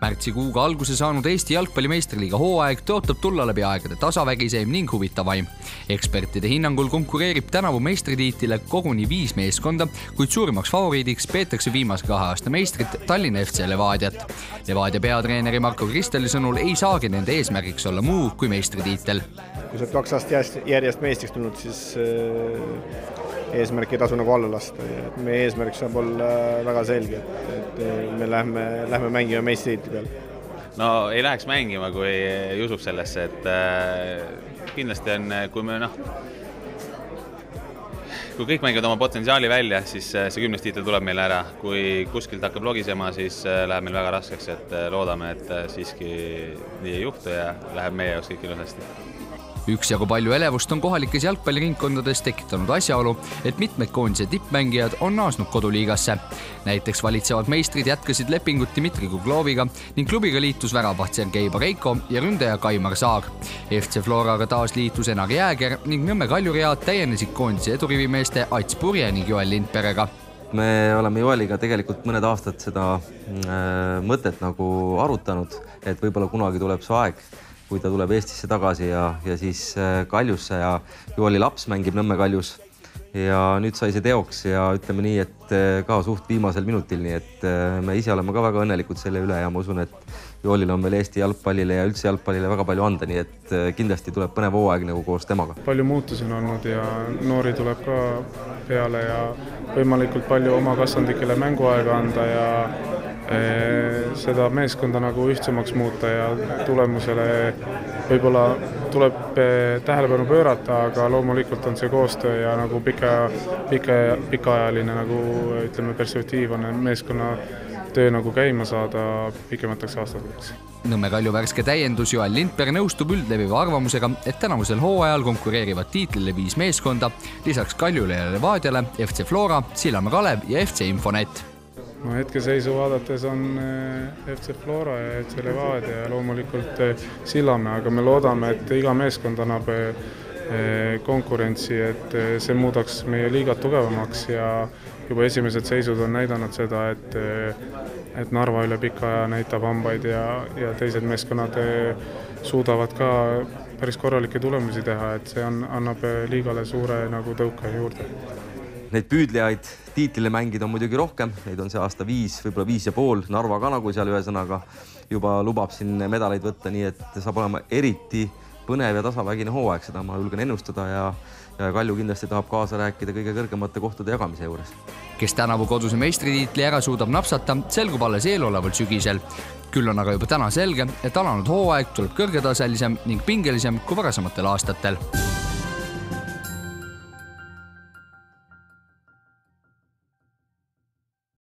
Märtsikuuga alguse saanud Eesti jalgpallimeistriliiga hooaeg tõotab tulla läbi aegade tasavägiseim ning huvitavaim. Ekspertide hinnangul konkureerib tänavu meistritiitlile koguni 5 meeskonda, kuid suurimaks favoriidiks peetakse viimase 2 aasta meistrit Tallinna FC Levadiat. Levadia peatreeneri Marko Kristelli sõnul ei saagi nende eesmärgiks olla muu kui meistritiitel. Kui sa 2 aastat järjest meistriks tulnud, siis eesmärk ei tasu nagu alla lasta. Meie eesmärk saab olla väga selge, et me lähme mängima meistritiitli peal. No ei läheks mängima, kui ei usuks sellesse, et kindlasti on, kui kõik mängivad oma potentsiaali välja, siis see 10. tiitel tuleb meile ära. Kui kuskilt hakkab logisema, siis läheb meil väga raskeks, et loodame, et siiski nii ei juhtu ja läheb meie jaoks kõik ilusasti. Üksjagu palju elevust on kohalikes jalgpalliringkondades tekitanud asjaolu, et mitmed koondise tippmängijad on naasnud koduliigasse. Näiteks valitsevad meistrid jätkasid lepingut Dmitri Kugloviga ning klubiga liitus väravaht Sergei Bareiko ja ründaja Kaimar Saag. FC Floraga taas liitus Enar Jääger ning Nõmme Kaljuread täienesid koondise edurivimeeste Ats Purje ning Joel Lindperega. Me oleme Joeliga tegelikult mõned aastad seda mõtet nagu arutanud, et võib-olla kunagi tuleb see aeg, kui ta tuleb Eestisse tagasi ja siis Kaljusse ja Joeli laps mängib Nõmme Kaljus. Ja nüüd sai see teoks ja ütleme nii, et ka suht viimasel minutil, nii et me ise oleme ka väga õnnelikud selle üle ja ma usun, et Joolil on veel Eesti jalgpallile ja üldse jalgpallile väga palju anda, nii et kindlasti tuleb põnev hooaeg nagu koos temaga. Palju muutusi on olnud ja noori tuleb ka peale ja võimalikult palju oma kasvandikele mänguaega anda ja seda meeskonda nagu ühtsemaks muuta ja tulemusele võib-olla tuleb tähelepanu pöörata, aga loomulikult on see koostöö ja nagu pikaajaline nagu ütleme perspektiiv on meeskonna töö nagu käima saada pikemateks aastateks. Nõmme Kalju värske täiendus Joel Lindper nõustub üldleviva arvamusega, et tänavusel hooajal konkureerivad tiitlile 5 meeskonda, lisaks Kaljule ja Levadiale, FC Flora, Sillamäe Kalev ja FC Infonet. No hetkeseisu vaadates on FC Flora ja FC Levadia ja loomulikult Sillamäe, aga me loodame, et iga meeskond annab konkurentsi, et see muudaks meie liigat tugevamaks ja juba esimesed seisud on näidanud seda, et Narva üle pika aja näitab hambaid ja teised meeskonnad suudavad ka päris korralikke tulemusi teha, et see annab liigale suure nagu tõuke juurde. Neid püüdlejaid tiitlile mängida on muidugi rohkem, neid on see aasta 5, võib-olla 5,5, Narva ka nagu seal ühesõnaga juba lubab siin medaleid võtta, nii et saab olema eriti põnev ja tasavägine hooaeg, seda ma julgen ennustada ja Kalju kindlasti tahab kaasa rääkida kõige kõrgemate kohtade jagamise juures. Kes tänavu koduse meistritiitli ära suudab napsata, selgub alles eeloleval sügisel. Küll on aga juba täna selge, et alanud hooaeg tuleb kõrgetaselisem ning pingelisem kui varasematel aastatel.